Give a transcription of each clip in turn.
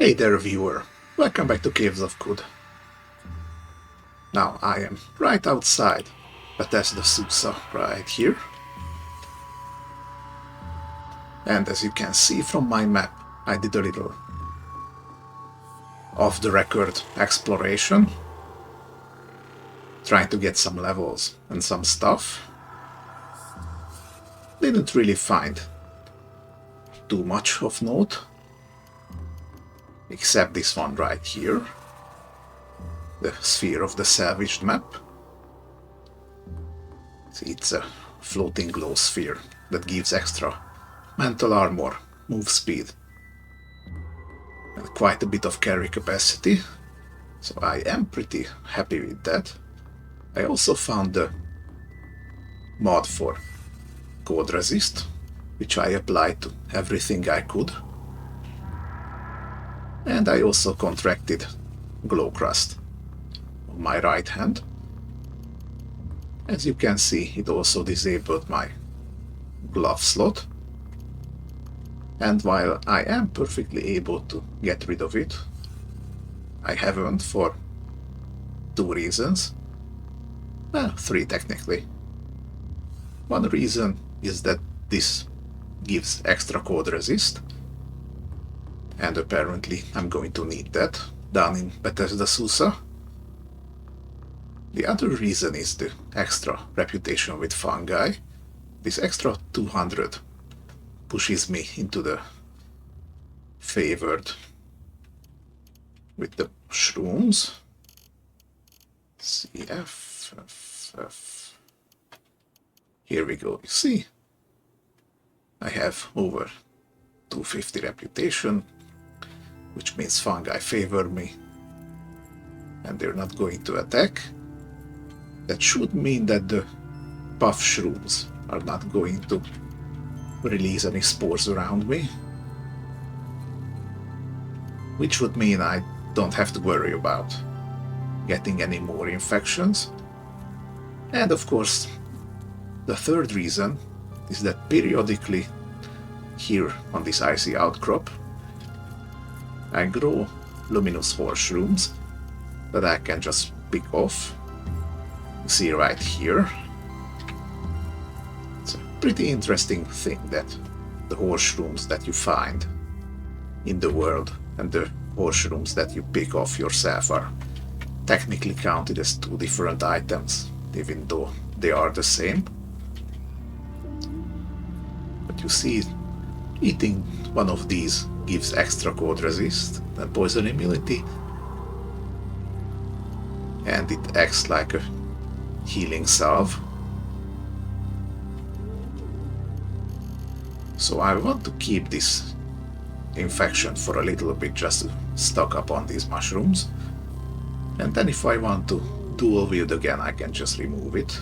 Hey there, viewer. Welcome back to Caves of Cod. Now I am right outside Bethesda Susa, right here. And as you can see from my map, I did a little off-the-record exploration, trying to get some levels and some stuff. Didn't really find too much of note, except this one right here, the sphere of the salvaged map. See, it's a floating glow sphere that gives extra mental armor, move speed, and quite a bit of carry capacity, so I am pretty happy with that. I also found the mod for cold resist, which I applied to everything I could, and I also contracted glow crust on my right hand. As you can see, it also disabled my glove slot, and while I am perfectly able to get rid of it, I haven't for two reasons. Well, three technically. One reason is that this gives extra cold resist, and apparently I'm going to need that down in Bethesda Susa. The other reason is the extra reputation with fungi. This extra 200 pushes me into the favored with the shrooms. CF. Here we go. You see, I have over 250 reputation, which means fungi favor me and they're not going to attack. That should mean that the puff shrooms are not going to release any spores around me, which would mean I don't have to worry about getting any more infections. And of course, the third reason is that periodically here on this icy outcrop I grow luminous horse shrooms that I can just pick off. You see right here. It's a pretty interesting thing that the horse shrooms that you find in the world and the horse shrooms that you pick off yourself are technically counted as two different items, even though they are the same. But you see, eating one of these gives extra cold resist and poison immunity, and it acts like a healing salve. So I want to keep this infection for a little bit, just to stock up on these mushrooms, and then if I want to dual wield again, I can just remove it.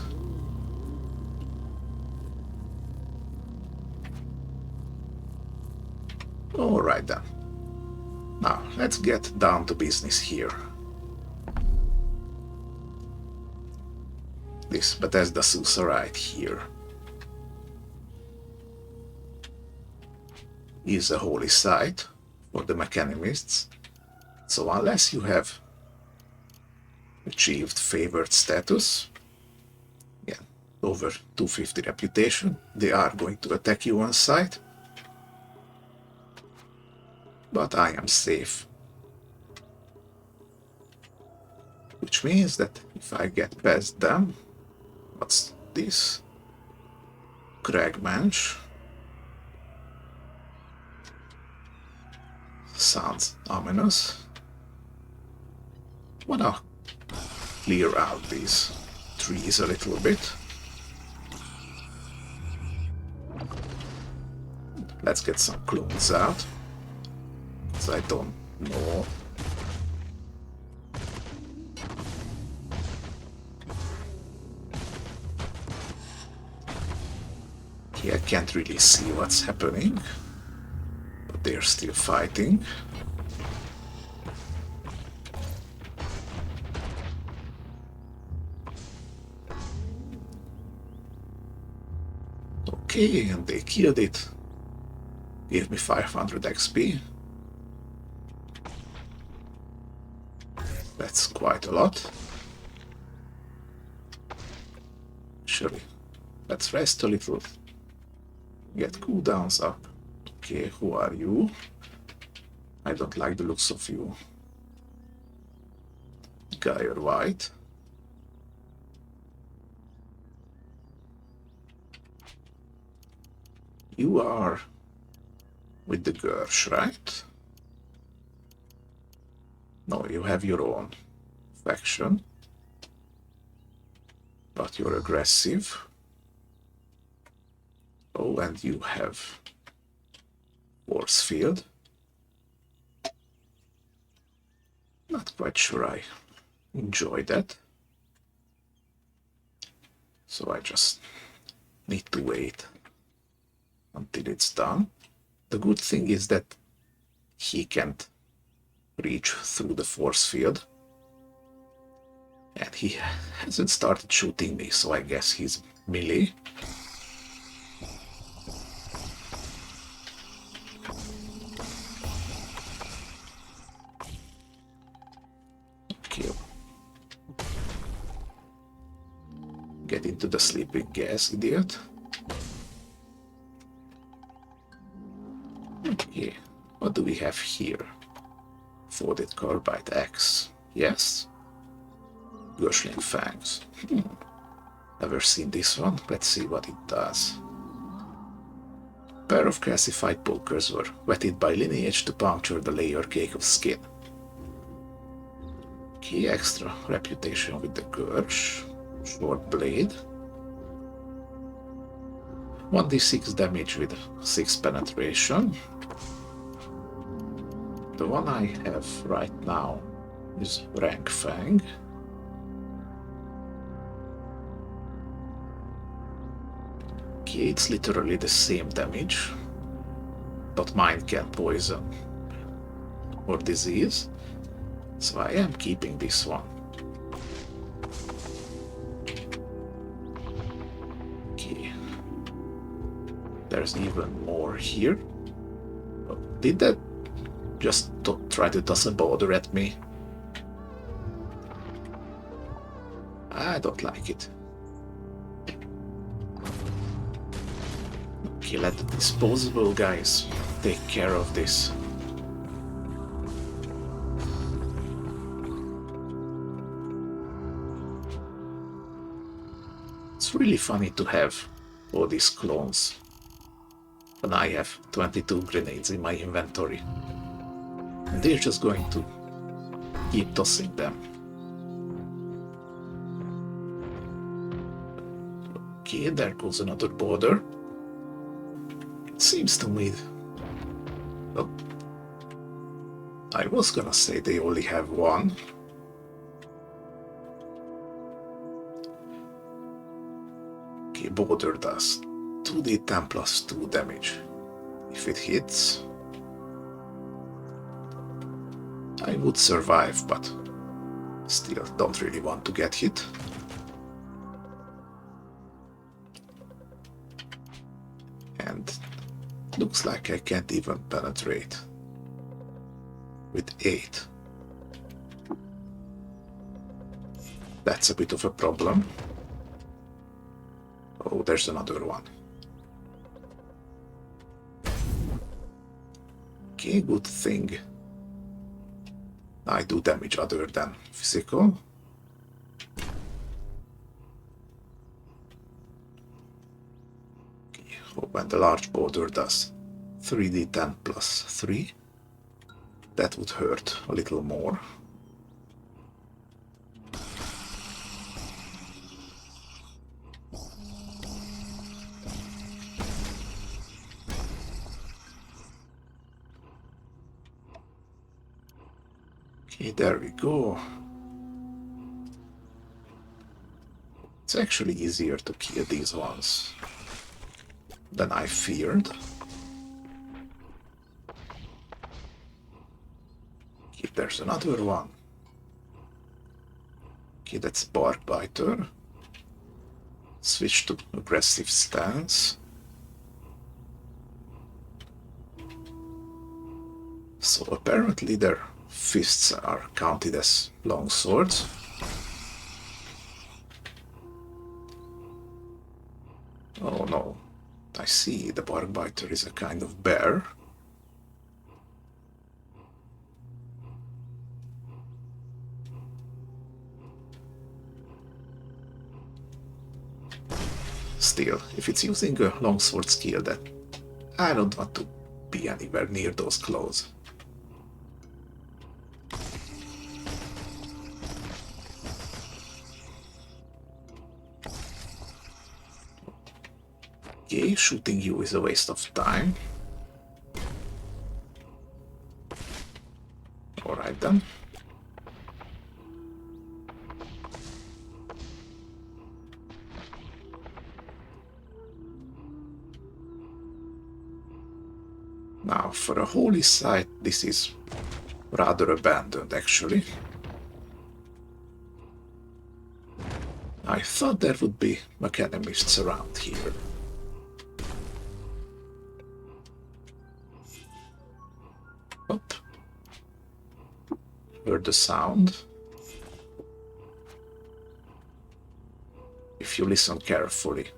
Alright then. Now let's get down to business here. This Bethesda Susa right here is a holy site for the mechanimists, so unless you have achieved favored status, yeah, over 250 reputation, they are going to attack you on sight. But I am safe, which means that if I get past them, what's this? Cragmanch. Sounds ominous. Wanna clear out these trees a little bit. Let's get some clones out, because I don't know. Here I can't really see what's happening, but they're still fighting. Okay, and they killed it. Gave me 500 XP. That's quite a lot. Actually, let's rest a little. Get cooldowns up. Okay, who are you? I don't like the looks of you. Guy or white. You are with the Gersh, right? No, you have your own faction. But you're aggressive. Oh, and you have force field. Not quite sure I enjoy that. So I just need to wait until it's done. The good thing is that he can't reach through the force field. And he hasn't started shooting me, so I guess he's melee. Okay. Get into the sleeping gas, idiot. Okay, what do we have here? Folded carbide axe. Yes. Gushling fangs. Never seen this one. Let's see what it does. A pair of calcified pokers were wetted by lineage to puncture the layer cake of skin. Key extra reputation with the Gursh. Short blade. 1d6 damage with 6 penetration. The one I have right now is Rank Fang. Okay, it's literally the same damage, but mine can poison or disease, so I am keeping this one. Okay, there's even more here. Oh, did that just try to toss a boulder at me? I don't like it. Okay, let the disposable guys take care of this. It's really funny to have all these clones when I have 22 grenades in my inventory. And they're just going to keep tossing them. Okay, there goes another border. It seems to me... Well, I was gonna say they only have one. Okay, border does 2d10 plus 2 damage. If it hits, I would survive, but still don't really want to get hit. And looks like I can't even penetrate with 8. That's a bit of a problem. Oh, there's another one. Okay, good thing I do damage other than physical. Okay, when the large border does 3d10 plus 3, that would hurt a little more. Okay, there we go. It's actually easier to kill these ones than I feared. Okay, there's another one. Okay, that's Bark Biter. Switch to aggressive stance. So apparently they're fists are counted as long swords. Oh no, I see, the bark biter is a kind of bear. Still, if it's using a longsword skill, that I don't want to be anywhere near those claws. Okay, shooting you is a waste of time. Alright then. Now, for a holy site, this is rather abandoned, actually. I thought there would be mechanists around here. Up. Heard the sound. If you listen carefully,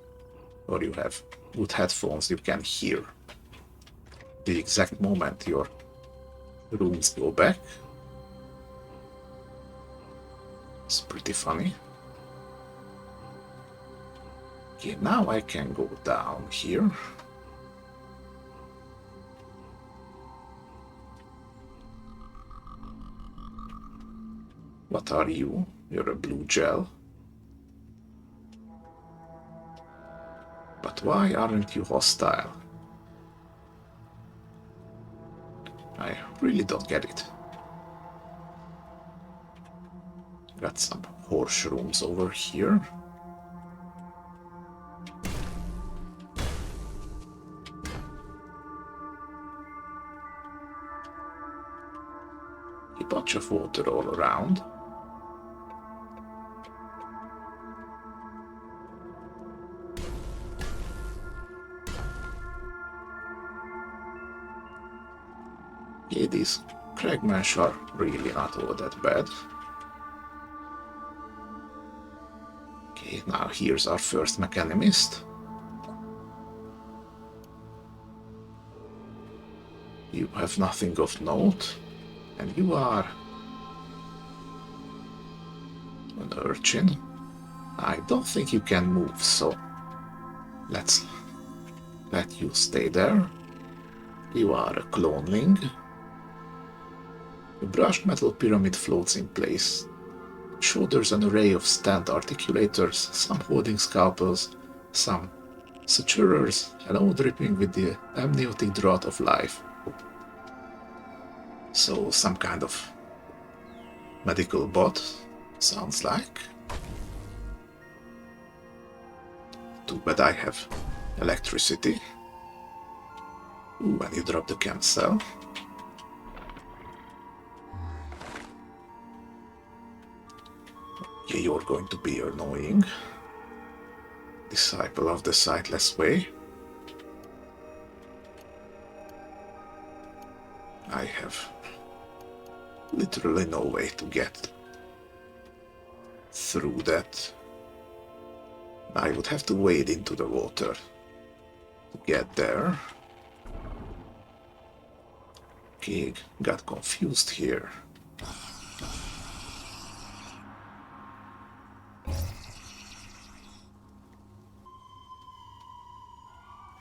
or you have good headphones, you can hear the exact moment your rooms go back. It's pretty funny. Okay, now I can go down here. What are you? You're a blue gel. But why aren't you hostile? I really don't get it. Got some horse rooms over here. A bunch of water all around. Yeah, these cragmash are really not all that bad. Okay, now here's our first mechanist. You have nothing of note, and you are an urchin. I don't think you can move, so let's let you stay there. You are a cloneling. A brushed metal pyramid floats in place. It shoulders an array of stand articulators, some holding scalpels, some suturers, and all dripping with the amniotic draught of life. So some kind of medical bot, sounds like. Too bad I have electricity. Ooh, and you drop the chem cell. Yeah, you're going to be annoying. Disciple of the Sightless Way. I have literally no way to get through that. I would have to wade into the water to get there. Okay, got confused here.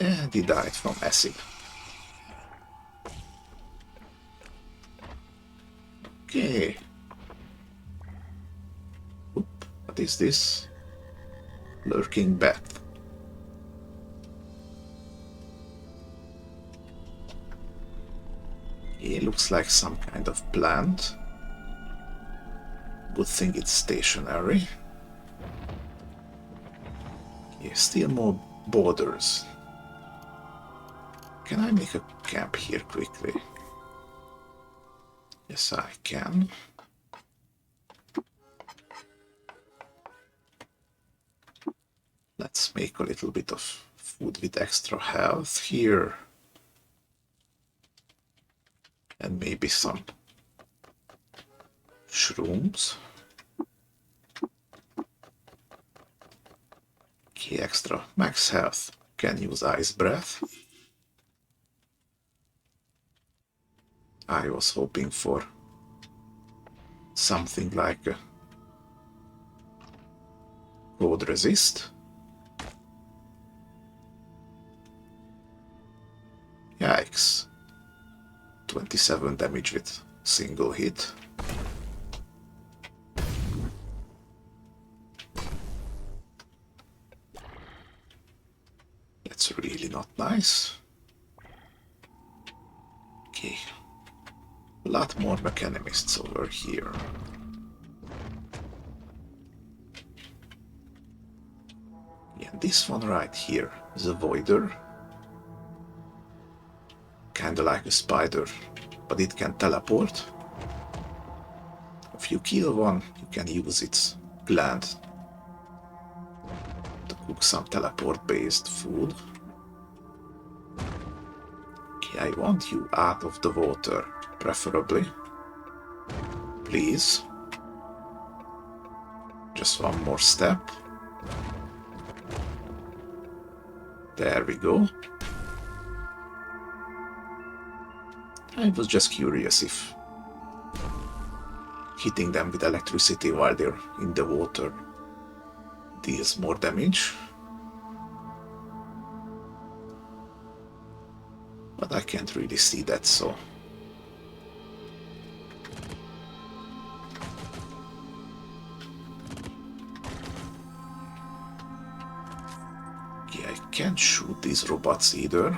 And he died from acid. Okay. Oop, what is this? Lurking bat. It looks like some kind of plant. Good thing it's stationary. Yeah, still more borders. Can I make a camp here quickly? Yes, I can. Let's make a little bit of food with extra health here. And maybe some Shrooms. Okay, extra max health. Can use ice breath. I was hoping for something like a cold resist. Yikes. 27 damage with single hit. That's really not nice. Okay. A lot more mechanimists over here. And this one right here is a voider. Kinda like a spider, but it can teleport. If you kill one, you can use its gland to cook some teleport-based food. Okay, I want you out of the water, preferably. Please. Just one more step. There we go. I was just curious if hitting them with electricity while they're in the water deals more damage. But I can't really see that, so... Okay, I can't shoot these robots either.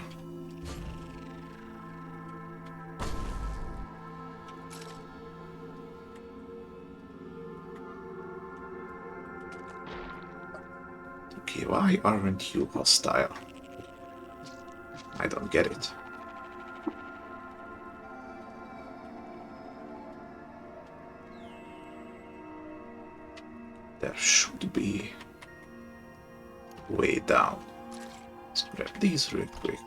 Okay, why aren't you hostile? I don't get it. There should be a way down. Let's grab these real quick.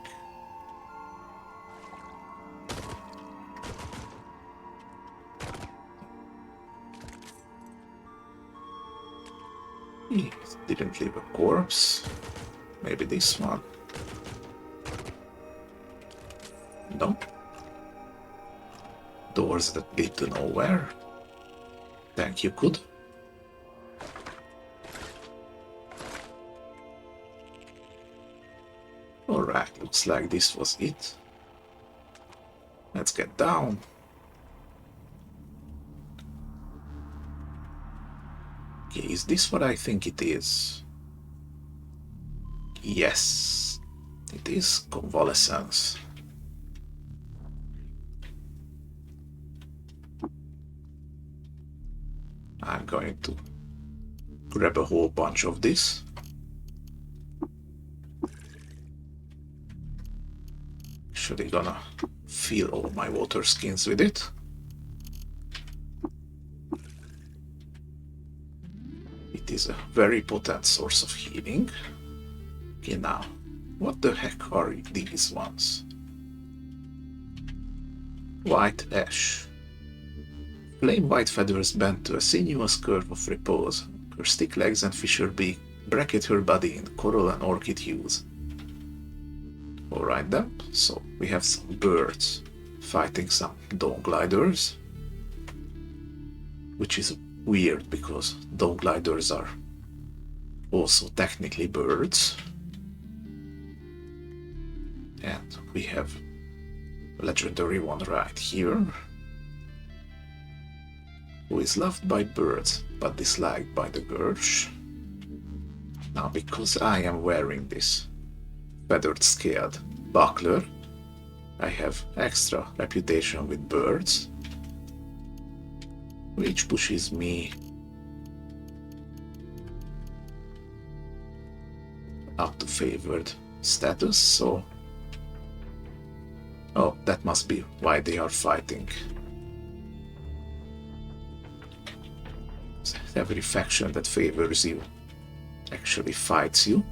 He didn't leave a corpse. Maybe this one. No. Doors that lead to nowhere. Thank you, good. Alright, looks like this was it. Let's get down. Okay, is this what I think it is? Yes, it is convalescence. I'm going to grab a whole bunch of this. Actually gonna fill all my water skins with it. It is a very potent source of healing. Okay, now, what the heck are these ones? White ash. Flame white feathers bend to a sinuous curve of repose. Her stick legs and fisher beak bracket her body in coral and orchid hues. Alright then, so we have some birds fighting some dawn gliders, which is weird because dawn gliders are also technically birds. And we have a legendary one right here, who is loved by birds but disliked by the Gurch. Now, because I am wearing this feathered scaled buckler, I have extra reputation with birds, which pushes me up to favored status, so... Oh, that must be why they are fighting. Every faction that favors you actually fights you.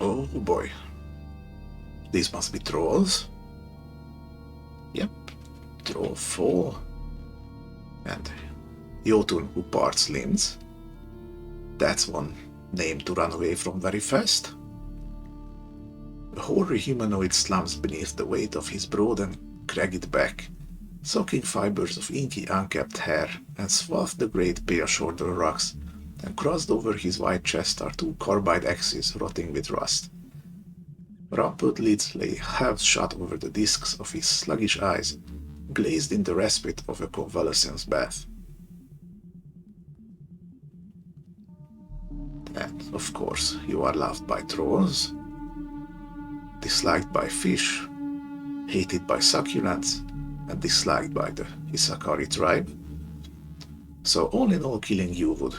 Oh boy. These must be trolls. Yep, troll fall. And Jotun who parts limbs. That's one name to run away from very fast. A hoary humanoid slumps beneath the weight of his broad and cragged back, soaking fibers of inky unkempt hair, and swathed the great pale shoulder rocks, and crossed over his wide chest are two carbide axes rotting with rust. Rumpled lids lay half shut over the discs of his sluggish eyes, glazed in the respite of a convalescence bath. And, of course, you are loved by trolls, disliked by fish, hated by succulents, and disliked by the Isakari tribe. So all in all, killing you would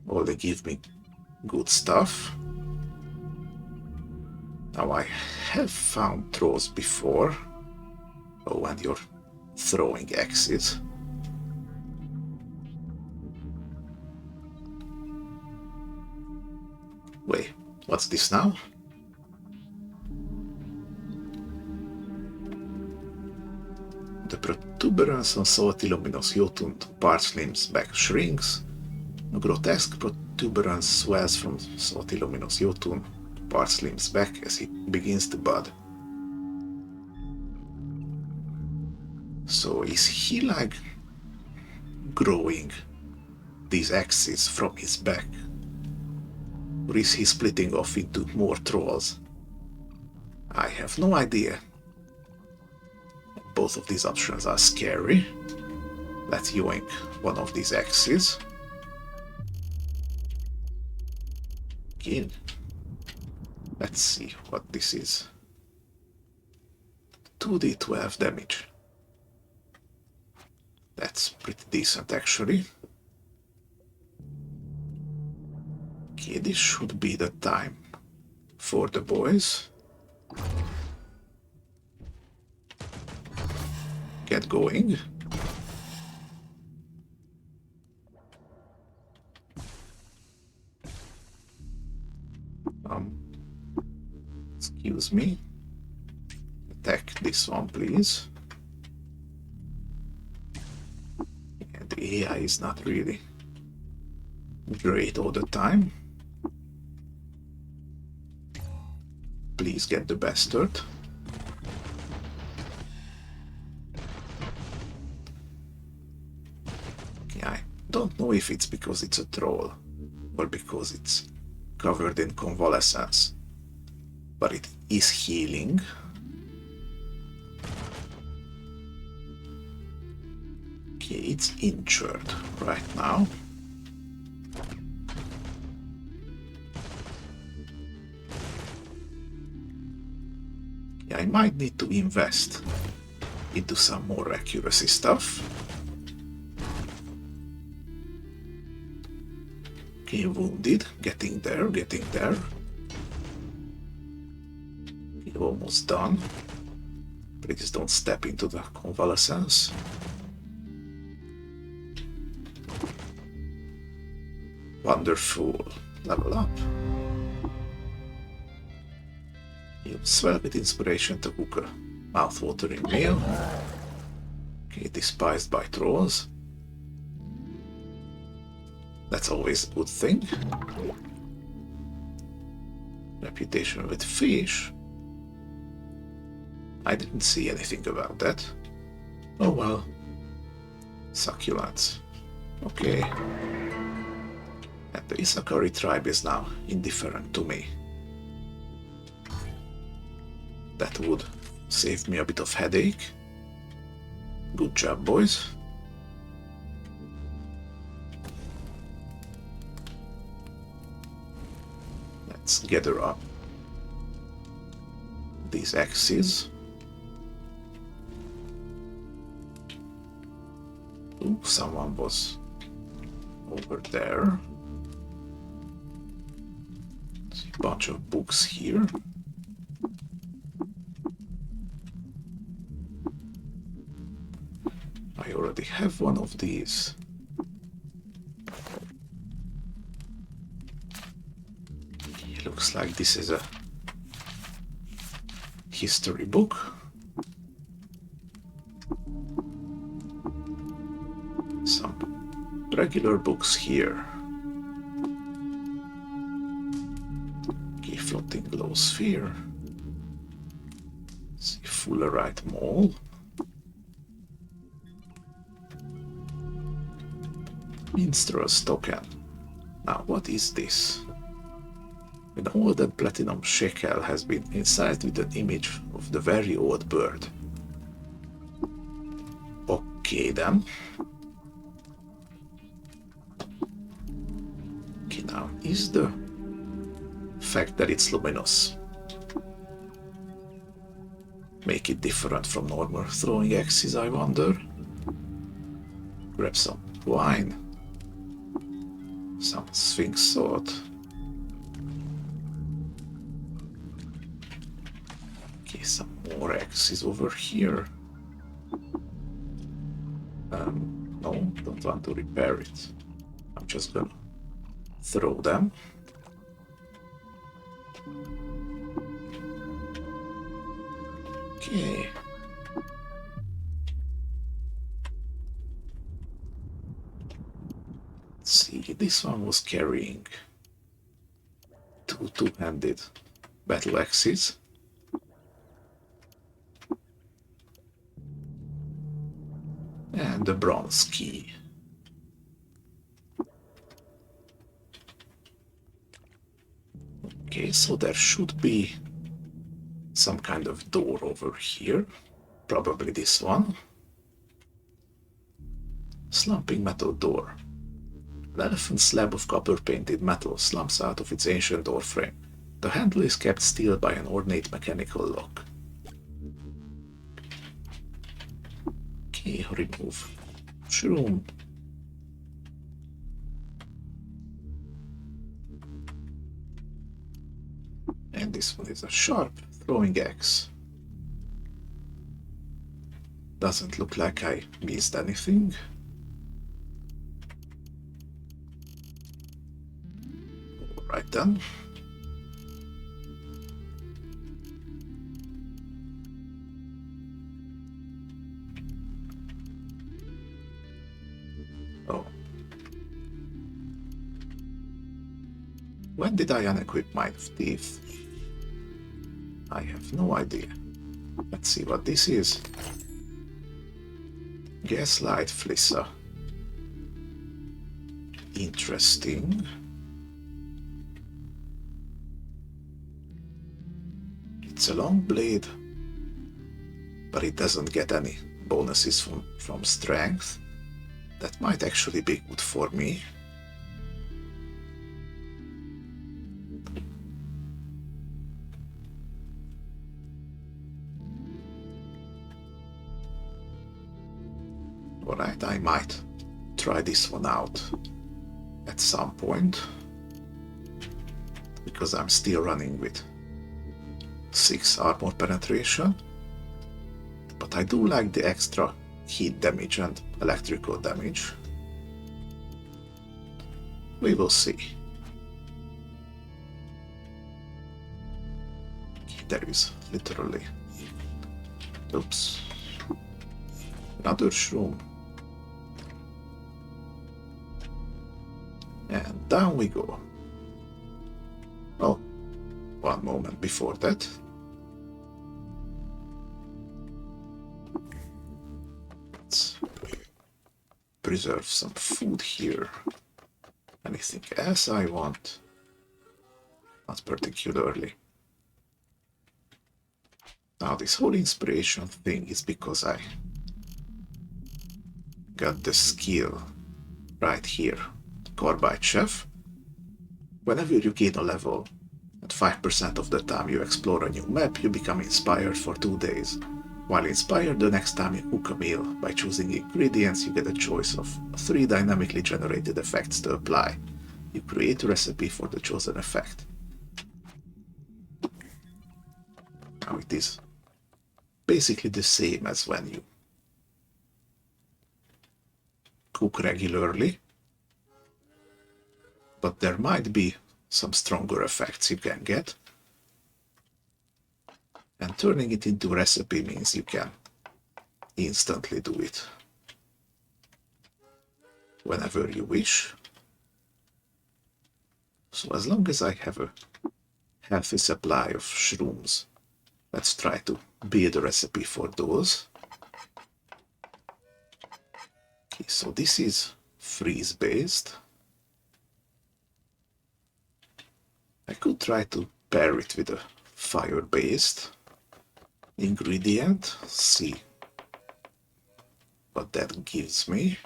only give me good stuff. Now I have found trolls before. Oh, and you're throwing axes. Wait, what's this now? The protuberance on salty luminous Jotun parts limbs back shrinks. A grotesque protuberance swells from salty luminous Jotun parts limbs back as he begins to bud. So is he like growing these axes from his back? Or is he splitting off into more trolls? I have no idea. Both of these options are scary. Let's yoink one of these axes. Again. Let's see what this is. 2d12 damage. That's pretty decent actually. Okay, this should be the time for the boys. Get going. Excuse me. Attack this one, please. And the AI is not really great all the time. Please get the bastard. Okay, I don't know if it's because it's a troll or because it's covered in convalescence, but it is healing. Okay, it's injured right now. I might need to invest into some more accuracy stuff. Okay, wounded, getting there. Okay, almost done. Please don't step into the convalescence. Wonderful. Level up. You swell with inspiration to cook a mouth-watering meal. Okay, despised by trolls. That's always a good thing. Reputation with fish. I didn't see anything about that. Oh well. Succulents. Okay. And the Isakari tribe is now indifferent to me. That would save me a bit of headache. Good job, boys. Let's gather up these axes. Ooh, someone was over there. See a bunch of books here. I already have one of these. It looks like this is a history book. Some regular books here. Okay, floating glow sphere. See, fullerite mole. Minstrel's token. Now, what is this? An old and platinum shekel has been incised with an image of the very old bird. Okay then. Okay, now, is the fact that it's luminous make it different from normal throwing axes, I wonder? Grab some wine. Some sphinx sword. Okay, some more axes over here. No, don't want to repair it. I'm just gonna throw them. Okay. Let's see, this one was carrying two-handed battle axes. And the bronze key. Okay, so there should be some kind of door over here. Probably this one. Slumping metal door. An elephant slab of copper-painted metal slumps out of its ancient door frame. The handle is kept still by an ornate mechanical lock. Okay, remove shroom. And this one is a sharp throwing axe. Doesn't look like I missed anything. Alright then. Oh. When did I unequip my teeth? I have no idea. Let's see what this is. Gaslight Flissa. Interesting. It's a long blade, but it doesn't get any bonuses from strength. That might actually be good for me. Alright, I might try this one out at some point, because I'm still running with 6 armor penetration, but I do like the extra heat damage and electrical damage. We will see. There is literally... Oops. Another shroom. And down we go. Oh, one moment before that. Let's preserve some food here. Anything else I want? Not particularly. Now this whole inspiration thing is because I got the skill right here. Carbide Chef. Whenever you gain a level, at 5% of the time you explore a new map, you become inspired for 2 days. While inspired, the next time you cook a meal, by choosing ingredients, you get a choice of 3 dynamically generated effects to apply. You create a recipe for the chosen effect. Now it is basically the same as when you cook regularly, but there might be some stronger effects you can get. And turning it into a recipe means you can instantly do it. whenever you wish. So as long as I have a healthy supply of shrooms, let's try to build a recipe for those. Okay, so this is freeze based. I could try to pair it with a fire based ingredient, see what that gives me.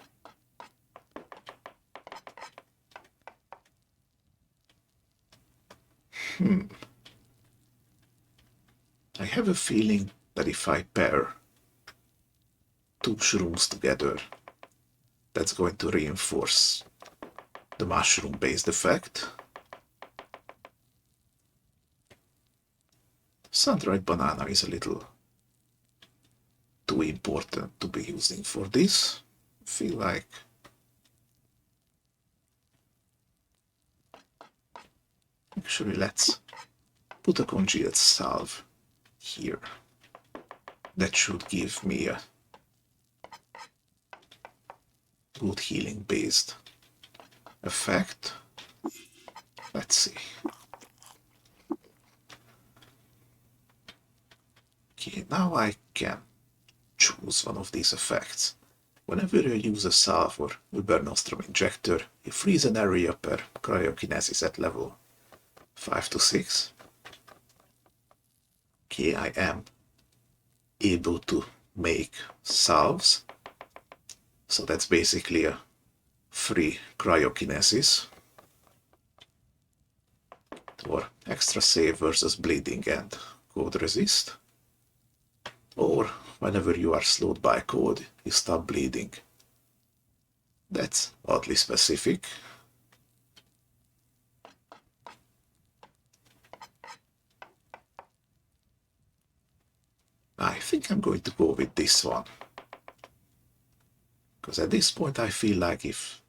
I have a feeling that if I pair two shrooms together, that's going to reinforce the mushroom-based effect. Sun-dried banana is a little too important to be using for this. I feel like actually let's put a congealed salve here. That should give me a good healing based effect. Let's see. Okay, now I can choose one of these effects. Whenever you use a salve or Uber Nostrum injector, you freeze an area per cryokinesis at level 5 to 6. Okay, I am able to make salves. So that's basically a free cryokinesis or extra save versus bleeding and code resist. Or whenever you are slowed by code, you stop bleeding. That's oddly specific. I think I'm going to go with this one. Because at this point I feel like if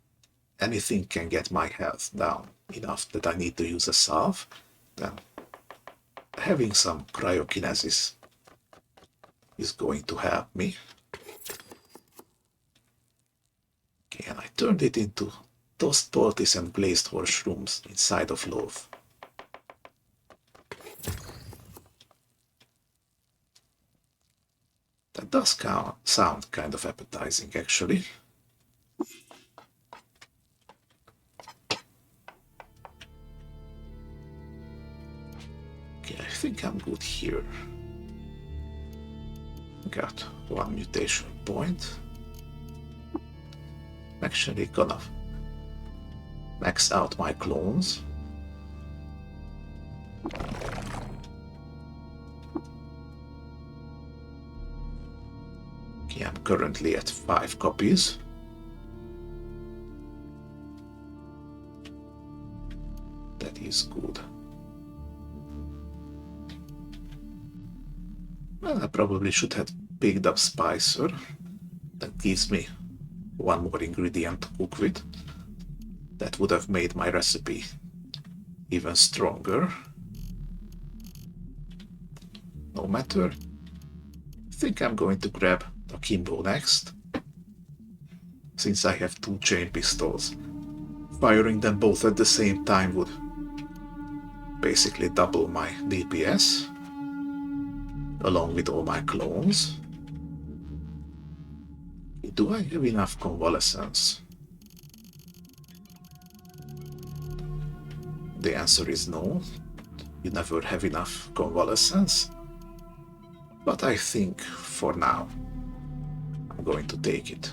anything can get my health down enough that I need to use a salve, then having some cryokinesis is going to help me. Okay, and I turned it into toast poultice and glazed horse shrooms inside of loaf. That does sound kind of appetizing, actually. Okay, I think I'm good here. Got one mutation point. I'm actually gonna max out my clones. Okay, I'm currently at 5 copies. That is good. Well, I probably should have picked up Spicer. That gives me one more ingredient to cook with. That would have made my recipe even stronger. No matter. I think I'm going to grab the Kimbo next. Since I have 2 chain pistols, firing them both at the same time would basically double my DPS, along with all my clones. Do I have enough convalescence? The answer is no. You never have enough convalescence. But I think, for now, I'm going to take it.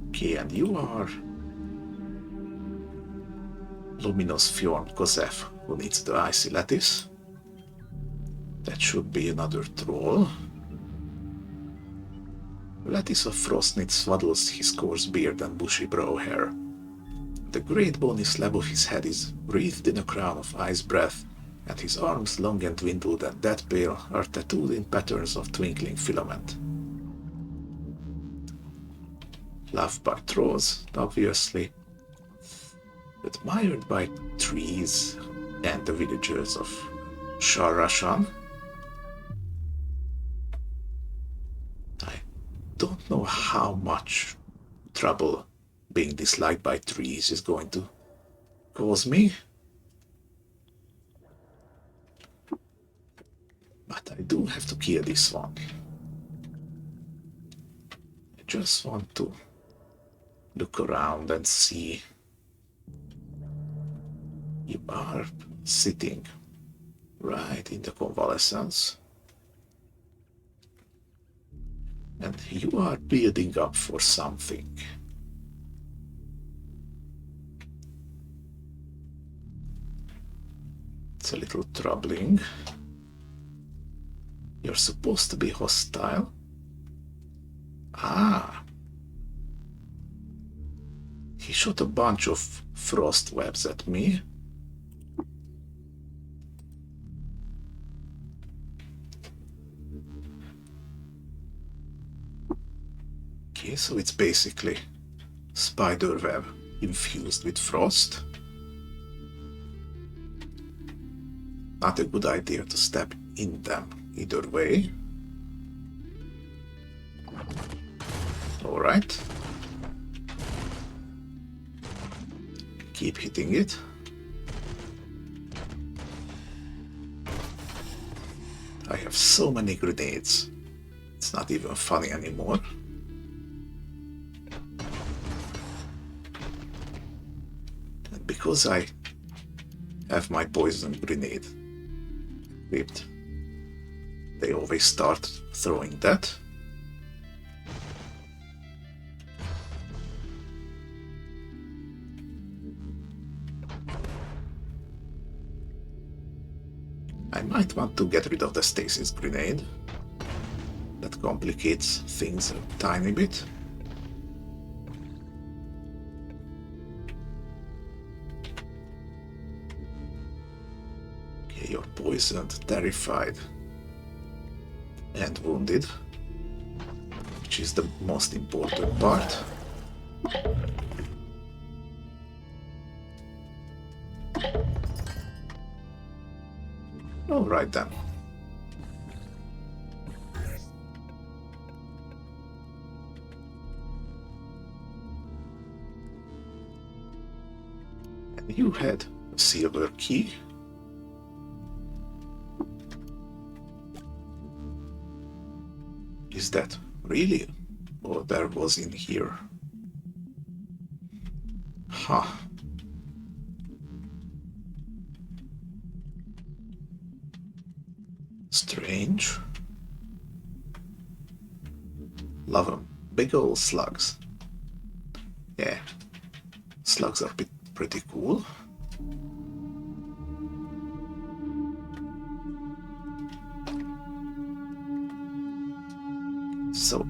Okay, and you are Luminous Fjorn Kozef, who needs the Icy Lattice. That should be another troll. Lattice of Frostnit swaddles his coarse beard and bushy brow hair. The great bony slab of his head is wreathed in a crown of ice breath, and his arms, long and dwindled and dead pale, are tattooed in patterns of twinkling filament. Loved by trolls, obviously, admired by trees and the villagers of Sharrashan. don't know how much trouble being disliked by trees is going to cause me. But I do have to kill this one. I just want to look around and see. You are sitting right in the convalescence. And you are building up for something. It's a little troubling. You're supposed to be hostile. Ah. He shot a bunch of frost webs at me. Okay, so it's basically spider web infused with frost. Not a good idea to step in them either way. All right. Keep hitting it. I have so many grenades. It's not even funny anymore. And because I have my poison grenade equipped, they always start throwing that. I might want to get rid of the stasis grenade. That complicates things a tiny bit. Okay, you're poisoned, terrified, and wounded, which is the most important part. All right then. And you had a silver key. Is that really what there was in here? Huh. Strange. Love them. Big old slugs. Yeah. Slugs are pretty cool. So,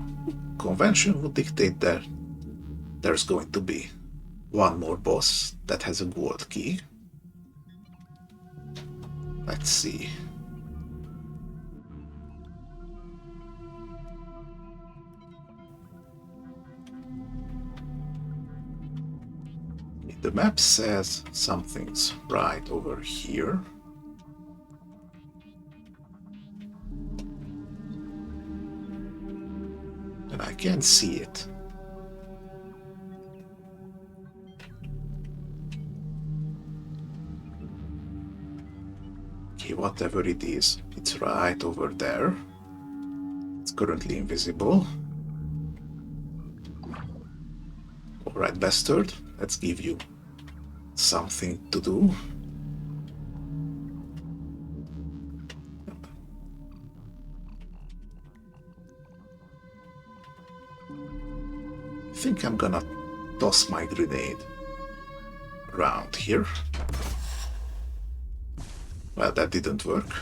convention would dictate that there's going to be one more boss that has a gold key. Let's see. The map says something's right over here. And I can't see it. Okay, whatever it is, it's right over there. It's currently invisible. Alright, bastard, let's give you something to do. I think I'm gonna toss my grenade around here. Well, that didn't work.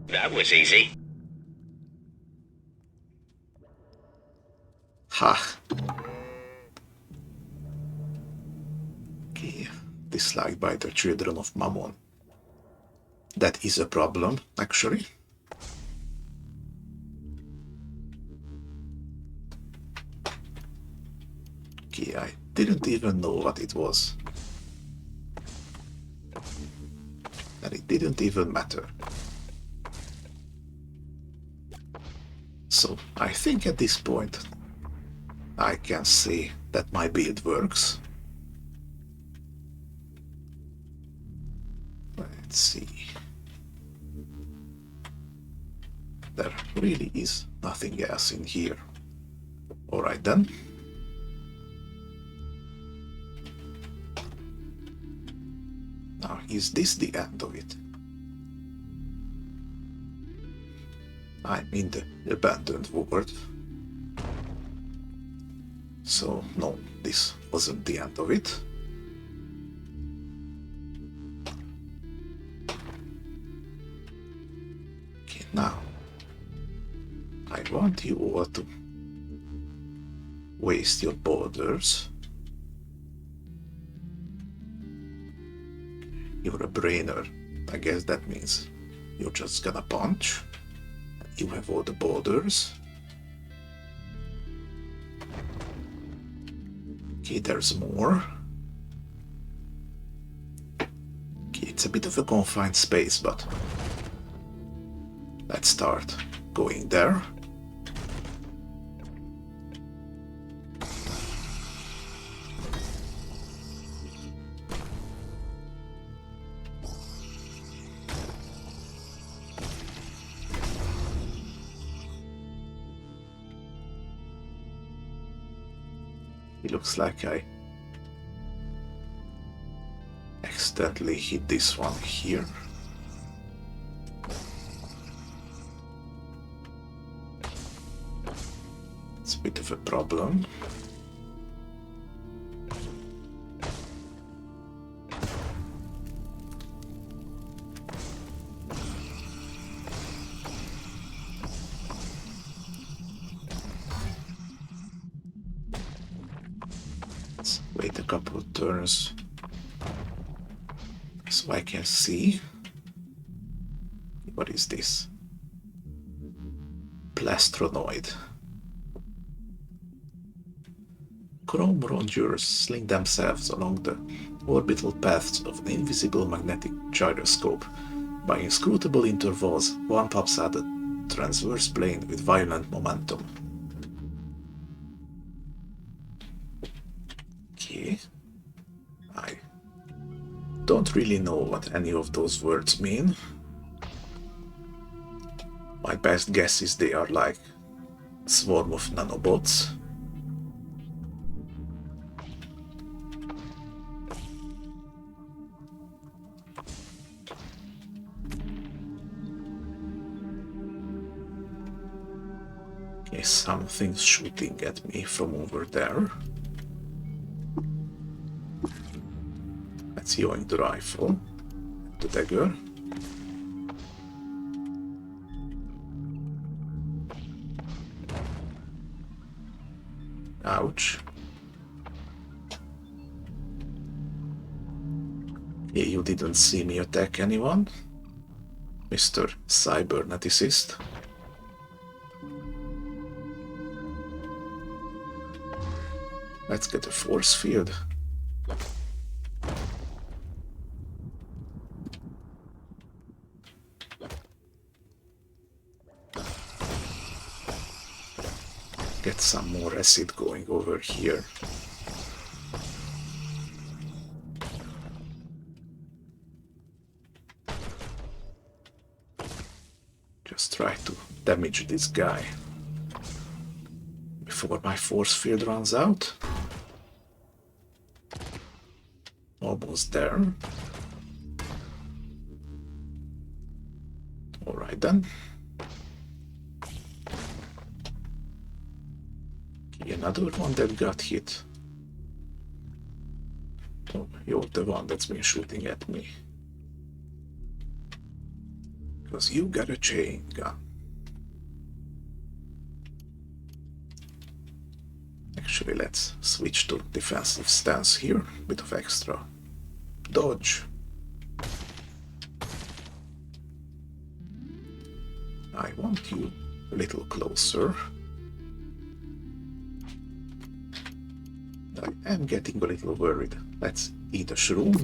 That was easy. Ha! Okay, disliked by the children of Mammon. That is a problem, actually. Okay, I didn't even know what it was. And it didn't even matter. So I think at this point I can say that my build works. Let's see. There really is nothing else in here. Alright then. Now, is this the end of it? I'm in the abandoned world. So, no, this wasn't the end of it. Okay, now, I want you all to waste your borders. You're a brainer. I guess that means you're just gonna punch. You have all the borders. Okay, there's more. Okay, it's a bit of a confined space, but let's start going there. It looks like I accidentally hit this one here. It's a bit of a problem. Wait a couple of turns so I can see. What is this? Plastronoid. Chrome rongeurs sling themselves along the orbital paths of an invisible magnetic gyroscope. By inscrutable intervals, one pops out a transverse plane with violent momentum. Okay. I don't really know what any of those words mean. My best guess is they are like a swarm of nanobots. Okay, something's shooting at me from over there. Let's yoink the rifle, the dagger. Ouch. Yeah, you didn't see me attack anyone, Mr. Cyberneticist. Let's get a force field. Get some more acid going over here. Just try to damage this guy before my force field runs out. Almost there. Alright then. Okay, another one that got hit. Oh, you're the one that's been shooting at me. Because you got a chain gun. Actually, let's switch to defensive stance here. Bit of extra dodge. I want you a little closer. I I'm getting a little worried. Let's eat a shroom.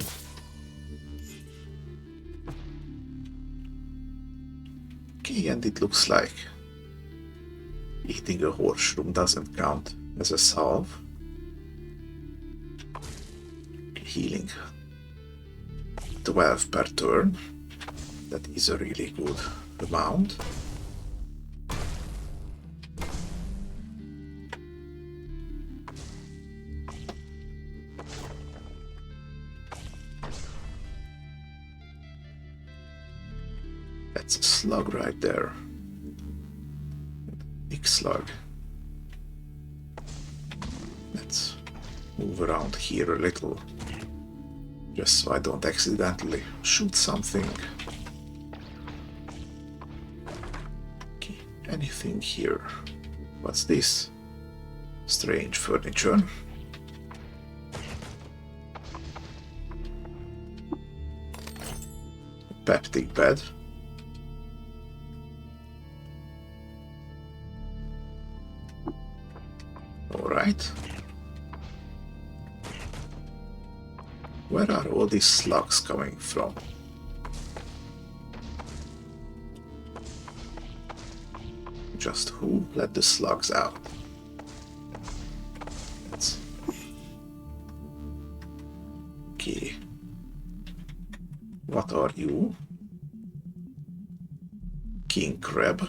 Okay, and it looks like eating a horse shroom doesn't count as a salve. Healing 12 per turn. That is a really good amount. That's a slug right there. Big slug. Let's move around here a little, just so I don't accidentally shoot something. Okay, anything here? What's this? Strange furniture. Peptic bed. Alright. Where are all these slugs coming from? Just who let the slugs out? Okay. What are you? King crab.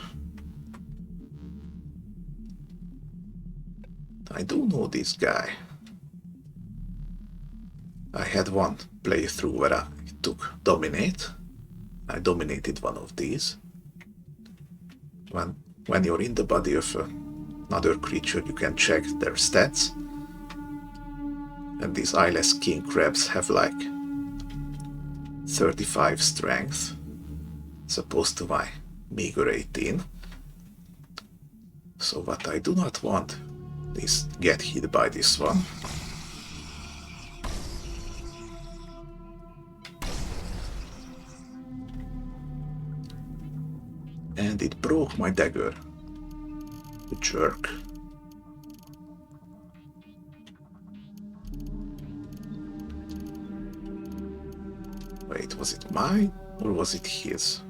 I do know this guy. I had one playthrough where I took dominate. I dominated one of these. When you're in the body of another creature, you can check their stats. And these eyeless king crabs have like 35 strength, as opposed to my meager 18. So what I do not want is get hit by this one. And it broke my dagger. The jerk. Wait, was it mine or was it his?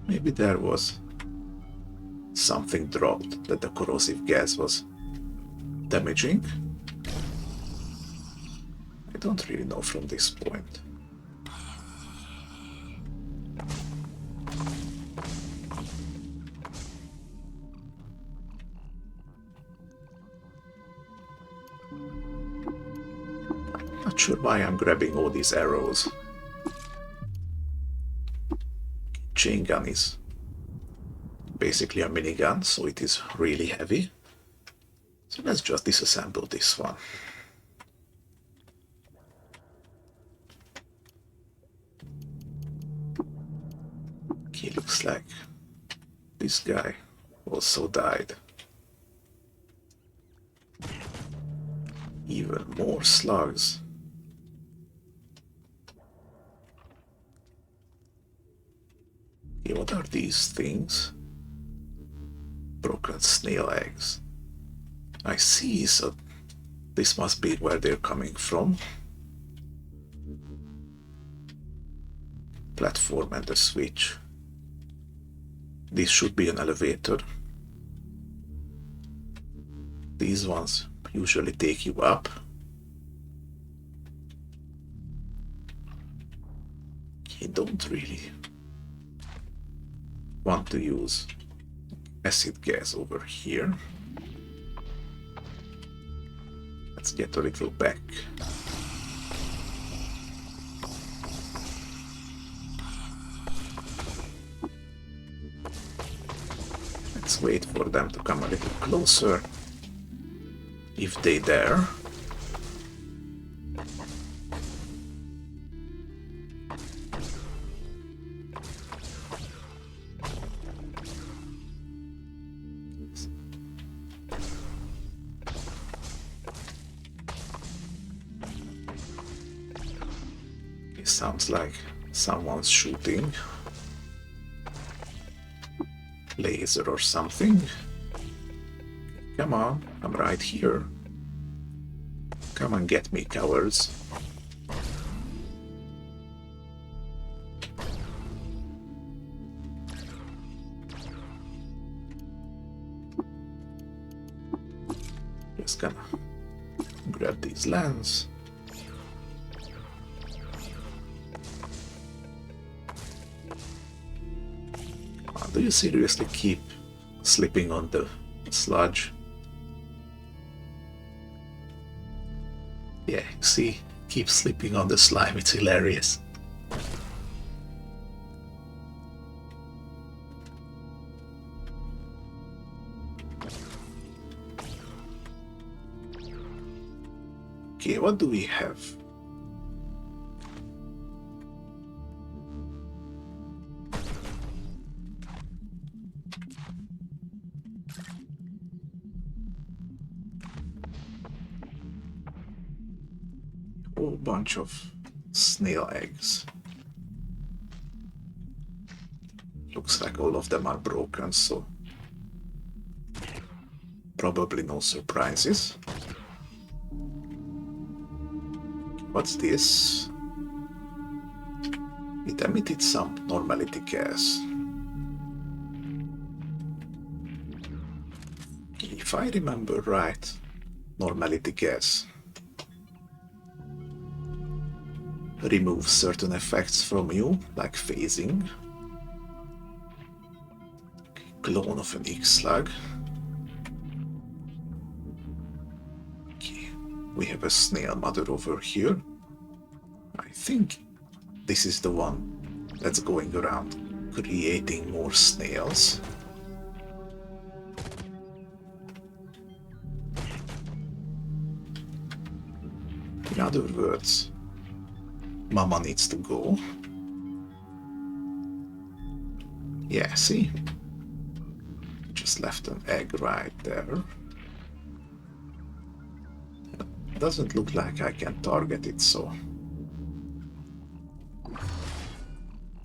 Maybe there was something dropped that the corrosive gas was damaging. I don't really know from this point. Not sure why I'm grabbing all these arrows. Chain gun is basically a minigun, so it is really heavy. So let's just disassemble this one. Okay, looks like this guy also died. Even more slugs. Okay, what are these things? Broken snail eggs. I see, so this must be where they're coming from. Platform and a switch. This should be an elevator. These ones usually take you up. You don't really want to use acid gas over here. Let's get a little back. Let's wait for them to come a little closer, if they dare. It sounds like someone's shooting. laser or something. Come on, I'm right here. Come and get me, cowards. Just gonna grab these lands. Do you seriously keep slipping on the sludge? Yeah, see? Keep slipping on the slime, it's hilarious. Okay, what do we have? Whole bunch of snail eggs. Looks like all of them are broken, so probably no surprises. What's this? It emitted some normality gas. If I remember right, normality gas removes certain effects from you, like phasing. Clone of an X-slug. Okay, we have a snail mother over here. I think this is the one that's going around creating more snails. In other words, Mama needs to go. Yeah, see? Just left an egg right there. Doesn't look like I can target it, so...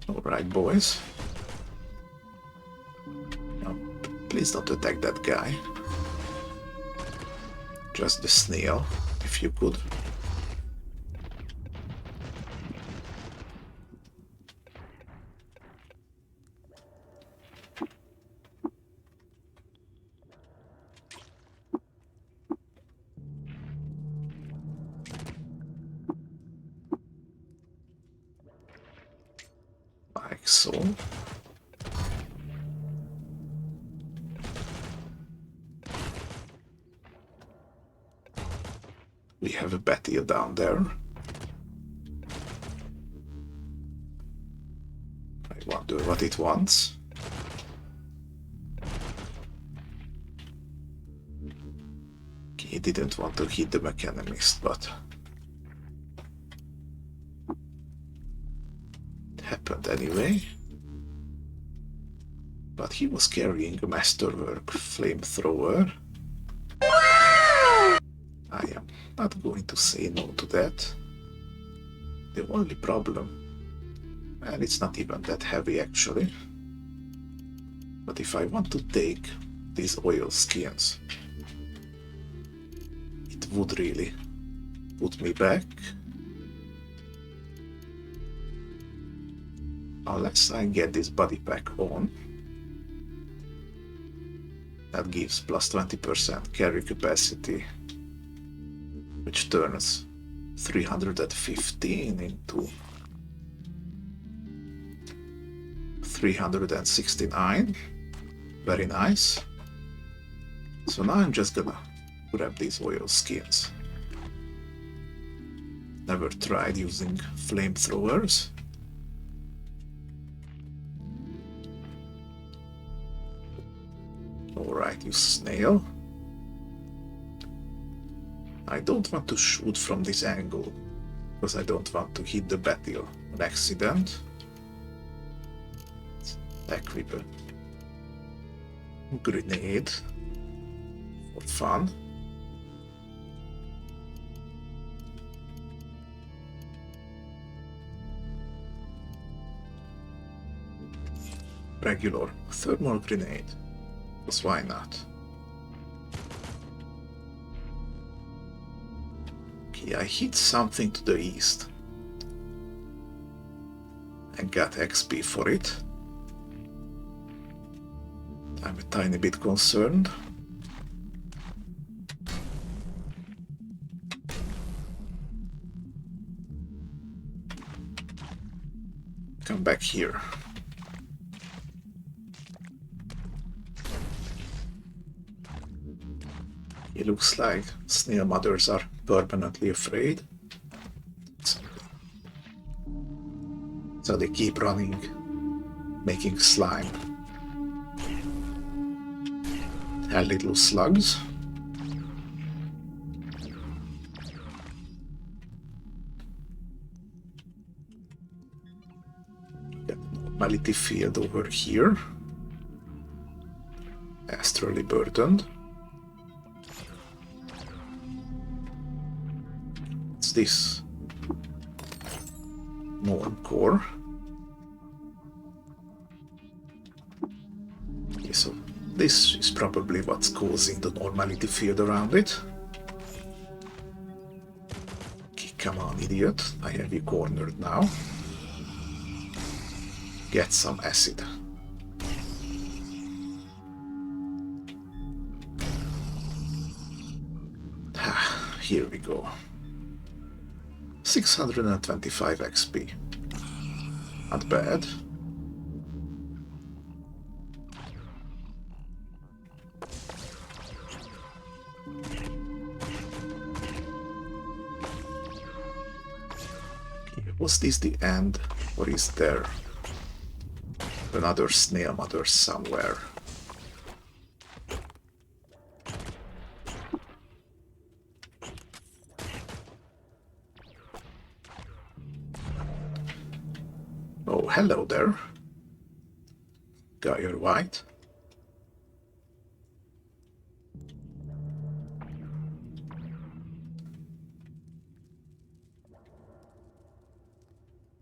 Alright, boys. Now, please don't attack that guy. Just the snail, if you could. Like so. We have a battle down there. I wonder what it wants. Okay, he didn't want to hit the mechanist, but it happened anyway. But he was carrying a masterwork flamethrower. I am not going to say no to that. The only problem, and it's not even that heavy actually, but if I want to take these oil skins, it would really put me back. Unless I get this body pack on. That gives plus 20% carry capacity, which turns 315 into 369. Very nice. So now I'm just gonna grab these oil skins. Never tried using flamethrowers. Alright, you snail. I don't want to shoot from this angle, because I don't want to hit the battle on accident. Equip a grenade for fun. regular thermal grenade. Because why not? Okay, I hit something to the east and got XP for it. I'm a tiny bit concerned. Come back here. It looks like snail mothers are permanently afraid. So they keep running, making slime. They're little slugs. Got a normality field over here. Astrally burdened. What's this? Norm core. Okay, so this is probably what's causing the normality field around it. Okay, come on, idiot. I have you cornered now. Get some acid. Here we go. 625 XP. Not bad. Okay, was this the end, or is there another snail mother somewhere? Oh, hello there. Got your white.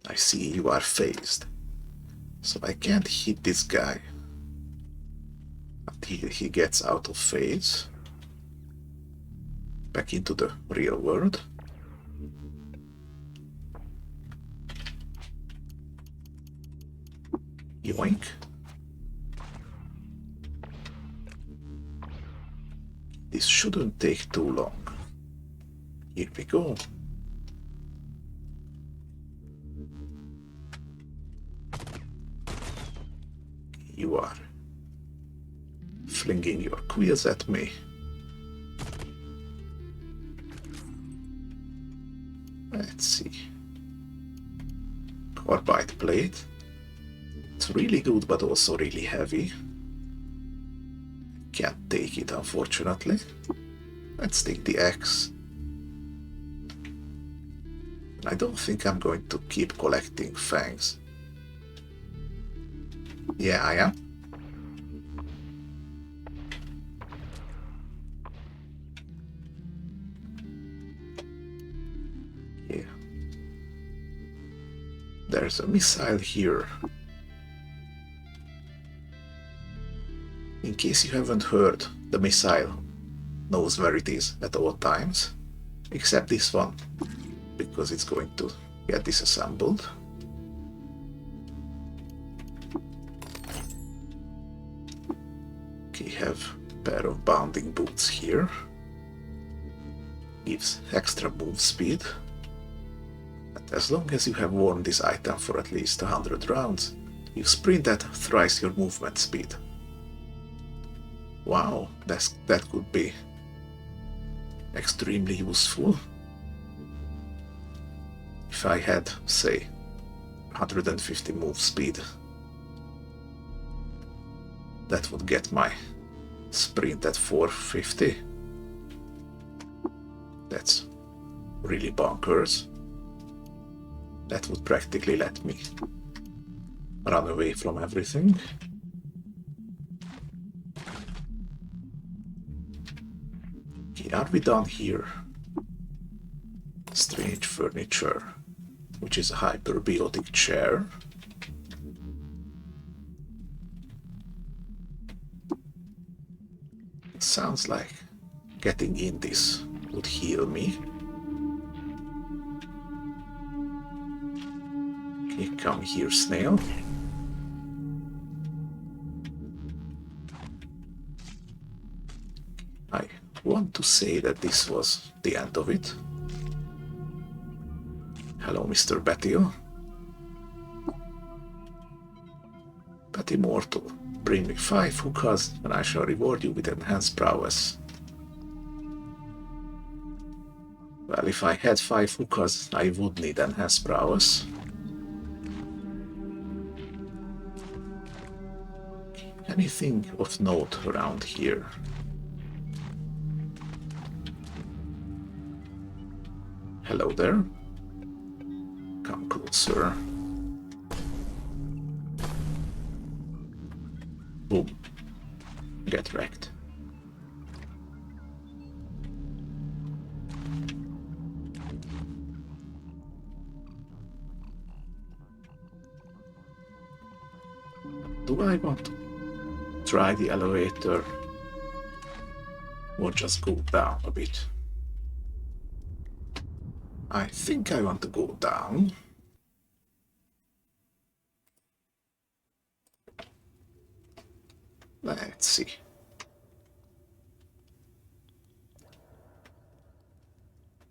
I see you are phased. So I can't hit this guy until he gets out of phase. Back into the real world. Yoink. This shouldn't take too long. Here we go. You are flinging your quills at me. Let's see. Carbide plate. It's really good, but also really heavy. Can't take it, unfortunately. Let's take the axe. I don't think I'm going to keep collecting fangs. Yeah, I am. Yeah. There's a missile here. In case you haven't heard, the missile knows where it is at all times, except this one, because it's going to get disassembled. Okay, have a pair of bounding boots here. Gives extra move speed. But as long as you have worn this item for at least 100 rounds, you sprint at thrice your movement speed. Wow, that could be extremely useful. If I had, say, 150 move speed, that would get my sprint at 450. That's really bonkers. That would practically let me run away from everything. Okay, are we done here? Strange furniture, which is a hyperbiotic chair. Sounds like getting in this would heal me. Okay, come here, snail. I want to say that this was the end of it. Hello, Mr. Betio. But immortal, bring me 5 hookahs and I shall reward you with enhanced prowess. Well, if I had 5 hookahs, I would need enhanced prowess. Anything of note around here? Hello there. Come closer. Boom. Get wrecked. Do I want to try the elevator or just go down a bit? I think I want to go down. Let's see.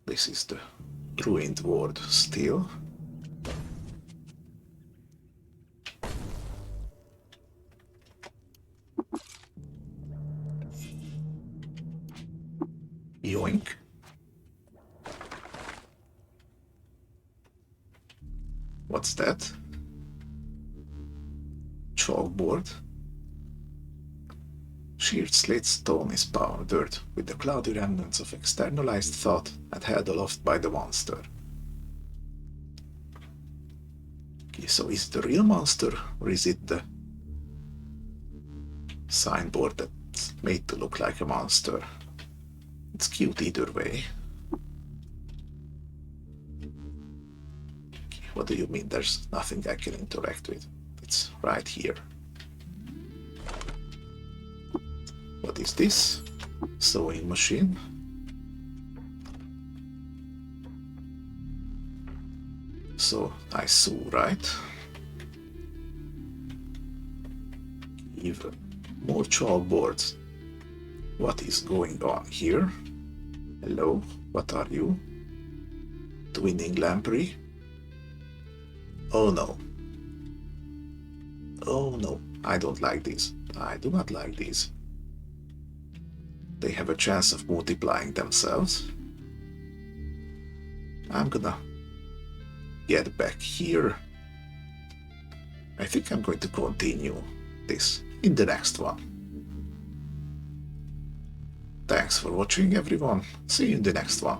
This is the ruined world still. Yoink. What's that? Chalkboard. Sheared slate stone is powdered with the cloudy remnants of externalized thought and held aloft by the monster. Okay, so is it the real monster or is it the signboard that's made to look like a monster? It's cute either way. Okay, what do you mean there's nothing I can interact with? It's right here. What is this? Sewing machine. So I sew, right? Even more chalkboards. What is going on here? Hello, what are you? Twinning lamprey? Oh no. Oh no, I don't like these. I do not like these. They have a chance of multiplying themselves. I'm gonna get back here. I think I'm going to continue this in the next one. Thanks for watching, everyone. See you in the next one.